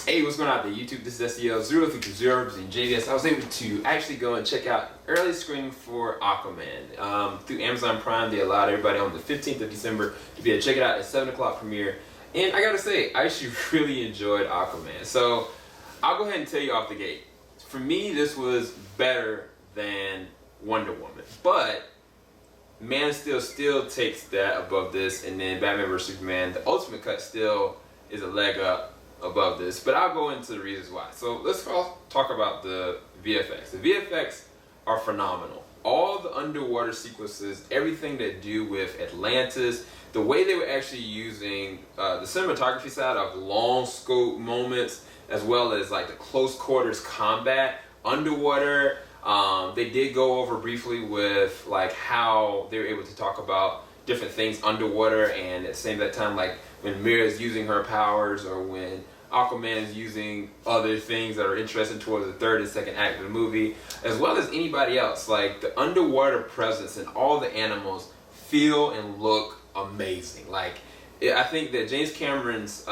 Hey, what's going on out there, YouTube? This is SEL0320 representing JVS. I was able to actually go and check out early screening for Aquaman. Through Amazon Prime, they allowed everybody on the 15th of December to be able to check it out at 7 o'clock premiere. And I gotta say, I actually really enjoyed Aquaman. So I'll go ahead and tell you off the gate. For me, this was better than Wonder Woman. But Man of Steel still takes that above this, and then Batman vs Superman, the ultimate cut, still is a leg up above this. But I'll go into the reasons why. So let's talk about the VFX. The VFX are phenomenal. All the underwater sequences, everything that do with Atlantis, the way they were actually using the cinematography side of long scope moments, as well as like the close quarters combat underwater. They did go over briefly with like how they were able to talk about different things underwater, and at the same time, like when Mira's using her powers, or when Aquaman is using other things that are interesting towards the third and second act of the movie, as well as anybody else. Like the underwater presence and all the animals feel and look amazing. Like I think that James Cameron's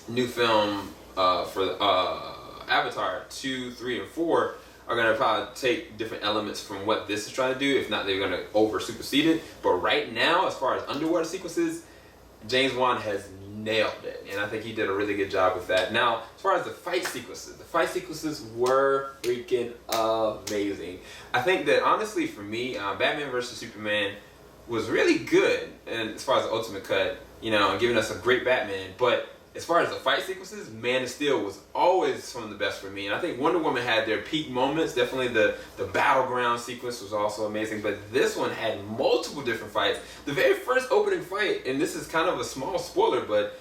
new film for Avatar 2, 3, and 4 are going to probably take different elements from what this is trying to do. If not, they're going to over supersede it. But right now, as far as underwater sequences, James Wan has nailed it, and I think he did a really good job with that. Now, as far as the fight sequences were freaking amazing. I think that honestly, for me, Batman vs Superman was really good, and as far as the ultimate cut, you know, giving us a great Batman. But as far as the fight sequences, Man of Steel was always some of the best for me. And I think Wonder Woman had their peak moments. Definitely the battleground sequence was also amazing. But this one had multiple different fights. The very first opening fight, and this is kind of a small spoiler, but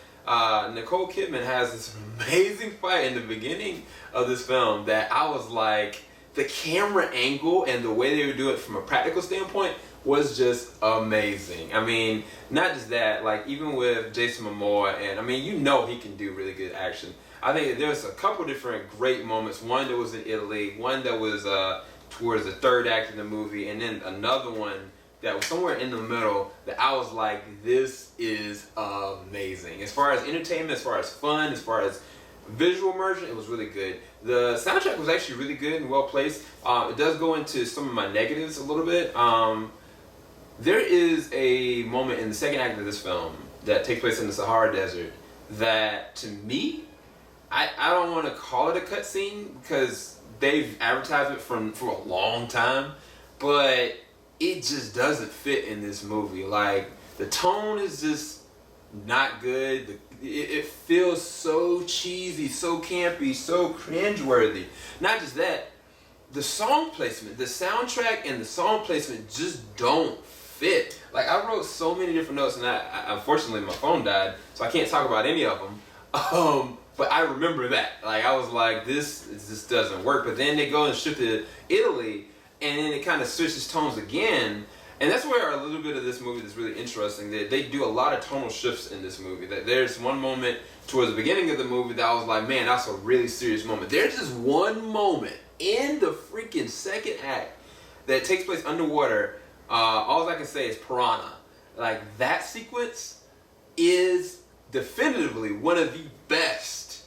Nicole Kidman has this amazing fight in the beginning of this film that I was like, the camera angle and the way they would do it from a practical standpoint was just amazing. I mean, not just that, like even with Jason Momoa, and I mean, you know he can do really good action. I think that there's a couple different great moments. One that was in Italy, one that was towards the third act of the movie, and then another one that was somewhere in the middle that I was like, this is amazing. As far as entertainment, as far as fun, as far as visual immersion, it was really good. The soundtrack was actually really good and well placed. It does go into some of my negatives a little bit. There is a moment in the second act of this film that takes place in the Sahara Desert that, to me, I don't want to call it a cutscene because they've advertised it for a long time, but it just doesn't fit in this movie. Like, the tone is just not good. It feels so cheesy, so campy, so cringeworthy. Not just that, the song placement, the soundtrack and the song placement just don't fit. Like, I wrote so many different notes, and unfortunately my phone died, so I can't talk about any of them. But I remember that. Like, I was like, this doesn't work. But then they go and shift to Italy, and then it kind of switches tones again. And that's where a little bit of this movie is really interesting. That they do a lot of tonal shifts in this movie. That there's one moment towards the beginning of the movie that I was like, man, that's a really serious moment. There's just one moment in the freaking second act that takes place underwater. All I can say is piranha. Like, that sequence is definitively one of the best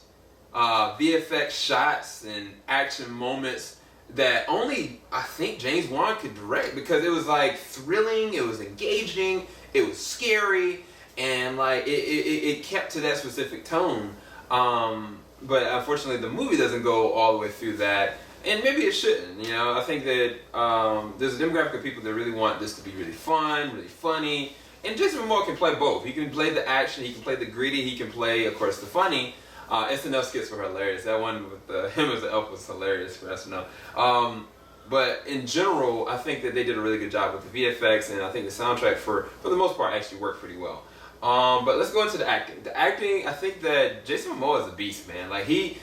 VFX shots and action moments that only I think James Wan could direct, because it was like thrilling, it was engaging, it was scary, and like it kept to that specific tone. But unfortunately, the movie doesn't go all the way through that. And maybe it shouldn't, you know. I think that there's a demographic of people that really want this to be really fun, really funny. And Jason Momoa can play both. He can play the action, he can play the gritty, he can play, of course, the funny. SNL skits were hilarious. That one with him as the elf was hilarious for SNL. But in general, I think that they did a really good job with the VFX, and I think the soundtrack, for the most part, actually worked pretty well. But let's go into the acting. The acting, I think that Jason Momoa is a beast, man. Like, he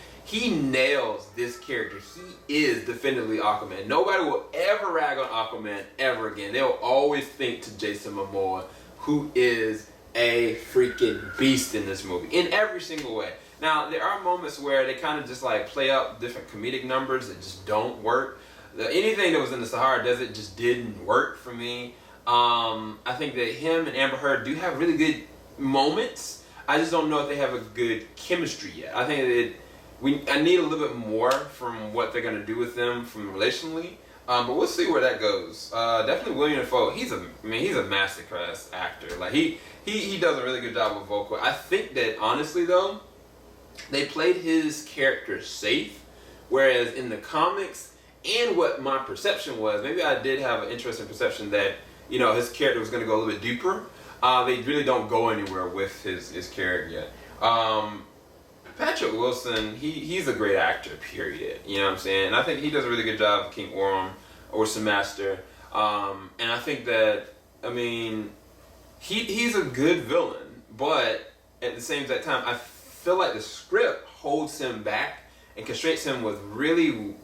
nails this character. He is definitively Aquaman. Nobody will ever rag on Aquaman ever again. They'll always think to Jason Momoa, who is a freaking beast in this movie, in every single way. Now, there are moments where they kind of just like play up different comedic numbers that just don't work. Anything that was in the Sahara Desert just didn't work for me. I think that him and Amber Heard do have really good moments. I just don't know if they have a good chemistry yet. I think I need a little bit more from what they're gonna do with them from relationally. But we'll see where that goes. Definitely William Dafoe. He's a masterclass actor. Like he does a really good job with vocal. I think that honestly though, they played his character safe, whereas in the comics and what my perception was, maybe I did have an interesting perception that his character was going to go a little bit deeper. They really don't go anywhere with his character yet. Patrick Wilson, he's a great actor, period. You know what I'm saying? And I think he does a really good job of King Orson Master. And I think that, he's a good villain, but at the same time, I feel like the script holds him back and constrains him with really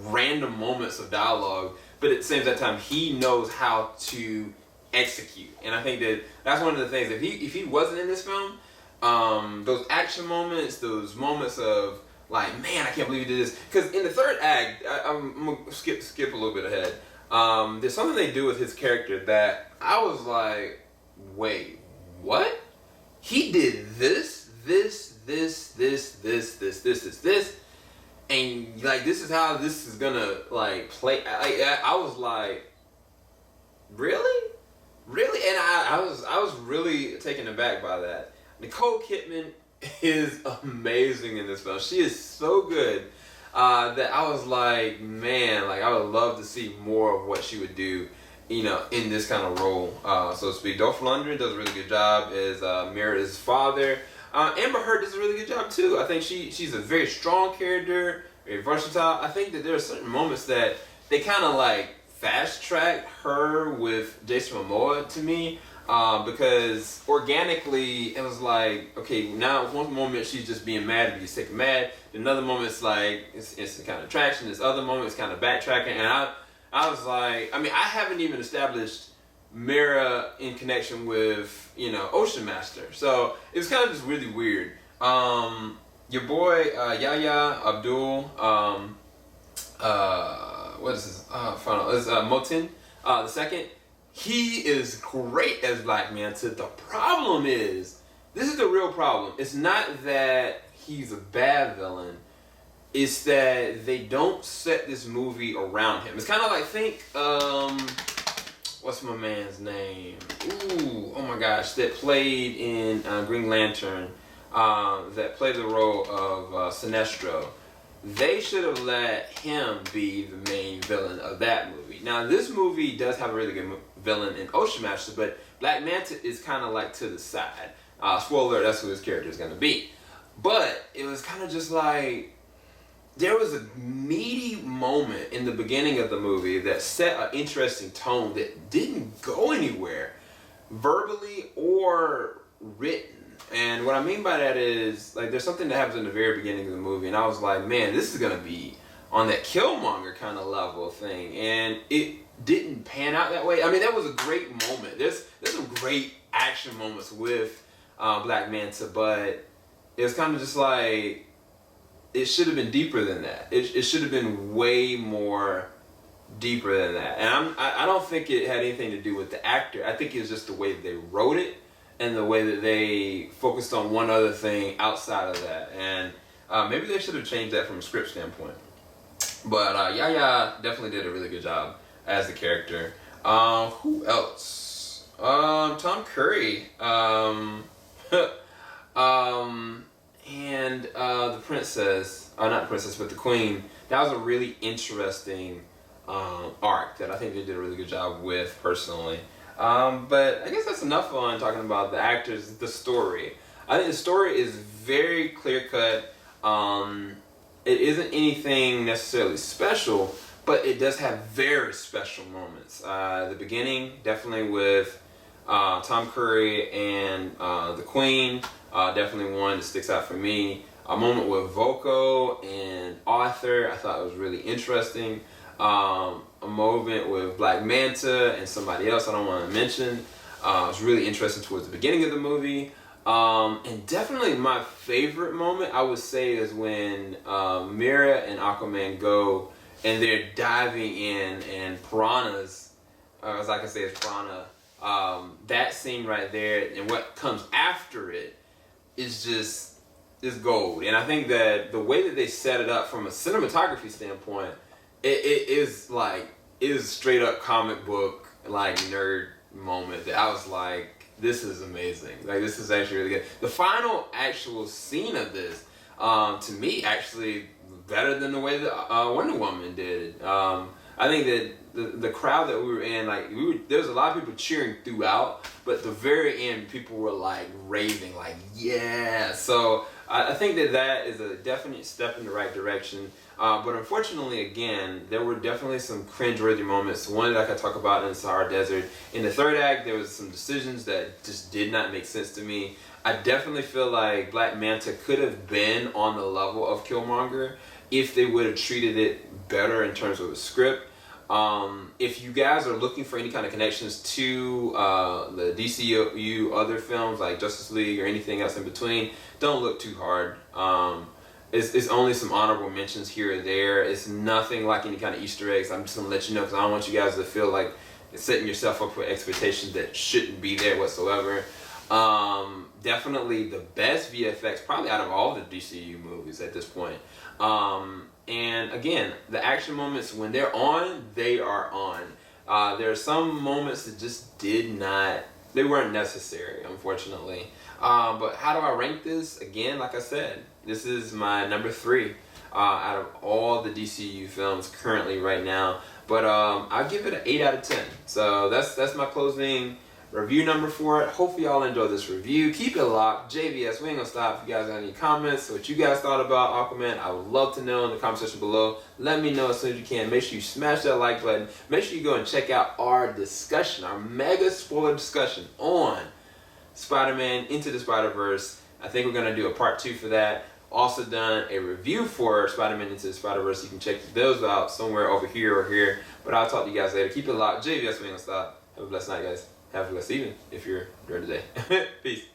random moments of dialogue, but at the same time, he knows how to execute. And I think that's one of the things. If he wasn't in this film, those action moments, those moments of like, man, I can't believe he did this. Because in the third act, I'm gonna skip a little bit ahead. There's something they do with his character that I was like, wait, what? He did this, and like this is how this is gonna like play. I was like, really, and I was really taken aback by that. Nicole Kidman is amazing in this film. She is so good that I was like, man, like I would love to see more of what she would do, in this kind of role, so to speak. Dolph Lundgren does a really good job as Mira's father. Amber Heard does a really good job too. I think she's a very strong character, very versatile. I think that there are certain moments that they kind of like fast track her with Jason Momoa to me, because organically it was like, okay, now one moment she's just being mad to be sick and mad. Another moment it's like it's kind of attraction. This other moment it's kind of backtracking, and I was like, I haven't even established Mira in connection with Ocean Master, so it was kind of just really weird. Your boy Yahya Abdul, what is his final? Is Motin the second? He is great as Black Manta. The problem is, this is the real problem. It's not that he's a bad villain. It's that they don't set this movie around him. It's kind of like, think, what's my man's name? Ooh, oh my gosh, that played in Green Lantern, that played the role of Sinestro. They should have let him be the main villain of that movie. Now, this movie does have a really good villain in Ocean Master, but Black Manta is kind of like to the side. Spoiler, that's who his character is going to be. But it was kind of just like, there was a meaty moment in the beginning of the movie that set an interesting tone that didn't go anywhere, verbally or written. And what I mean by that is, like, there's something that happens in the very beginning of the movie, and I was like, man, this is gonna be on that Killmonger kind of level thing, and it didn't pan out that way. That was a great moment. There's some great action moments with Black Manta, but it was kind of just like, it should have been deeper than that. It should have been way more deeper than that. And I don't think it had anything to do with the actor. I think it was just the way that they wrote it and the way that they focused on one other thing outside of that. And maybe they should have changed that from a script standpoint. But Yahya definitely did a really good job as the character. Who else? Tom Curry. And the princess, not the princess, but the queen. That was a really interesting arc that I think they did a really good job with, personally. But I guess that's enough on talking about the actors, the story. I think the story is very clear-cut. It isn't anything necessarily special, but it does have very special moments. The beginning, definitely with Tom Curry and the Queen, definitely one that sticks out for me. A moment with Voco and Arthur, I thought it was really interesting. A moment with Black Manta and somebody else I don't want to mention. It was really interesting towards the beginning of the movie. And definitely my favorite moment, I would say, is when Mira and Aquaman go and they're diving in and piranhas, as I can say, it's piranha. That scene right there and what comes after it is gold. And I think that the way that they set it up from a cinematography standpoint, it is straight up comic book like nerd moment that I was like, this is amazing. Like, this is actually really good. The final actual scene of this, to me, actually better than the way that Wonder Woman did. I think that the crowd that we were in, like, there was a lot of people cheering throughout, but at the very end, people were like raving, like, yeah. So I think that is a definite step in the right direction. But unfortunately, again, there were definitely some cringeworthy moments. One that I could talk about in the Sahara Desert. In the third act, there was some decisions that just did not make sense to me. I definitely feel like Black Manta could have been on the level of Killmonger if they would have treated it better in terms of the script. If you guys are looking for any kind of connections to the DCU other films like Justice League or anything else in between, don't look too hard. It's only some honorable mentions here or there. It's nothing like any kind of Easter eggs. I'm just going to let you know because I don't want you guys to feel like setting yourself up for expectations that shouldn't be there whatsoever. Definitely the best VFX probably out of all the DCU movies at this point. And again, the action moments, when they're on, they are on. There are some moments that just they weren't necessary, unfortunately. But how do I rank this? Again, like I said, this is my number 3 out of all the DCU films currently right now. But I'll give it an 8 out of 10. So that's my closing review number for it. Hopefully y'all enjoyed this review. Keep it locked. JVS, we ain't gonna stop. If you guys have any comments, what you guys thought about Aquaman, I would love to know in the comment section below. Let me know as soon as you can. Make sure you smash that like button. Make sure you go and check out our discussion, our mega spoiler discussion on Spider-Man Into the Spider-Verse. I think we're gonna do a part 2 for that. Also done a review for Spider-Man Into the Spider-Verse. You can check those out somewhere over here or here. But I'll talk to you guys later. Keep it locked. JVS, we ain't gonna stop. Have a blessed night, guys. Have a blessed evening if you're during the day. Peace.